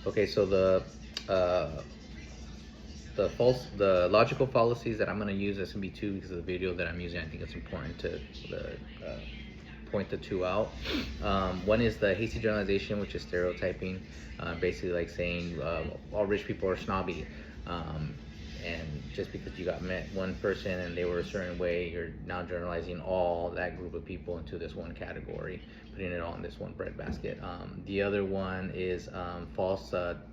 Okay, so the logical fallacies that I'm going to use, that's going to be two because of the video that I'm using. I think it's important to point the two out. One is the hasty generalization, which is stereotyping, basically like saying all rich people are snobby. And just because you met one person and they were a certain way, you're now generalizing all that group of people into this one category, putting it all in this one breadbasket. The other one is false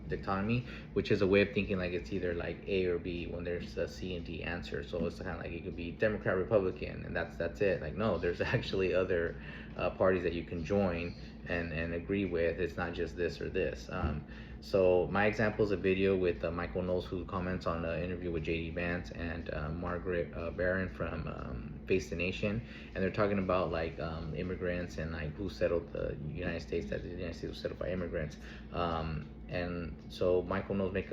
dichotomy, which is a way of thinking like it's either like A or B when there's a C and D answer. So it's kind of like it could be Democrat, Republican, and that's it. Like no, there's actually other parties that you can join and agree with. It's not just this or this. So my example is a video with Michael Knowles, who comments on an interview with JD Vance and Margaret Barron from Face the Nation, and they're talking about like immigrants and like who settled the United States, that the United States was settled by immigrants. And so Michael makes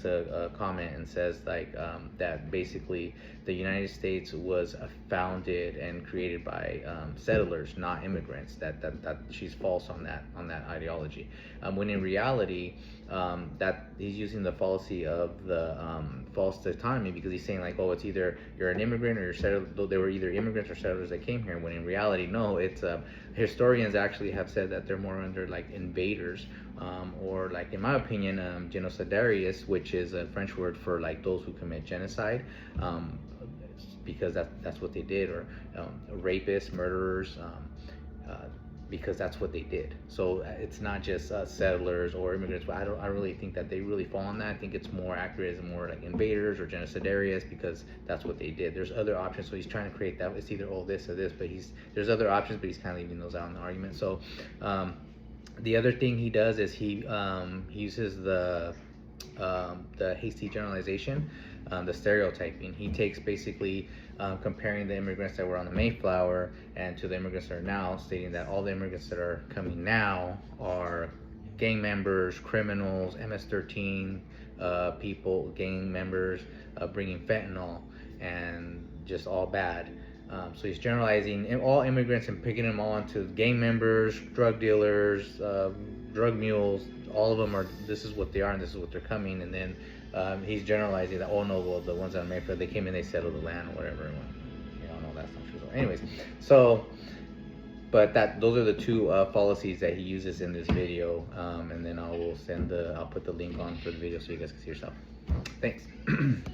a comment and says like that basically the United States was founded and created by settlers, not immigrants. That she's false on that ideology. When in reality, that he's using the fallacy of the false dichotomy, because he's saying like, oh, it's either you're an immigrant or you're settled. Though they were either immigrants or settlers that came here. When in reality, no, it's historians actually have said that they're more under like invaders, or like in my opinion, genocidarius, which is a French word for like those who commit genocide. Because that's what they did, or rapists, murderers, because that's what they did. So it's not just settlers or immigrants, but I really think that they really fall on that. I think it's more accurate as more like invaders or genocidarius, because that's what they did. There's other options, so he's trying to create that it's either all this or this, but there's other options, but he's kind of leaving those out in the argument. So the other thing he does is he uses the hasty generalization, the stereotyping. He takes basically comparing the immigrants that were on the Mayflower and to the immigrants that are now, stating that all the immigrants that are coming now are gang members, criminals, MS-13 people, gang members, bringing fentanyl, and just all bad. So he's generalizing all immigrants and picking them all into gang members, drug dealers, drug mules. All of them are, this is what they are and this is what they're coming. And then he's generalizing that, oh no, well, the ones on Mayfair, they came in, they settled the land or whatever. No, that's not true. So anyways, but those are the two fallacies that he uses in this video. And then I'll put the link on for the video so you guys can see yourself. Thanks.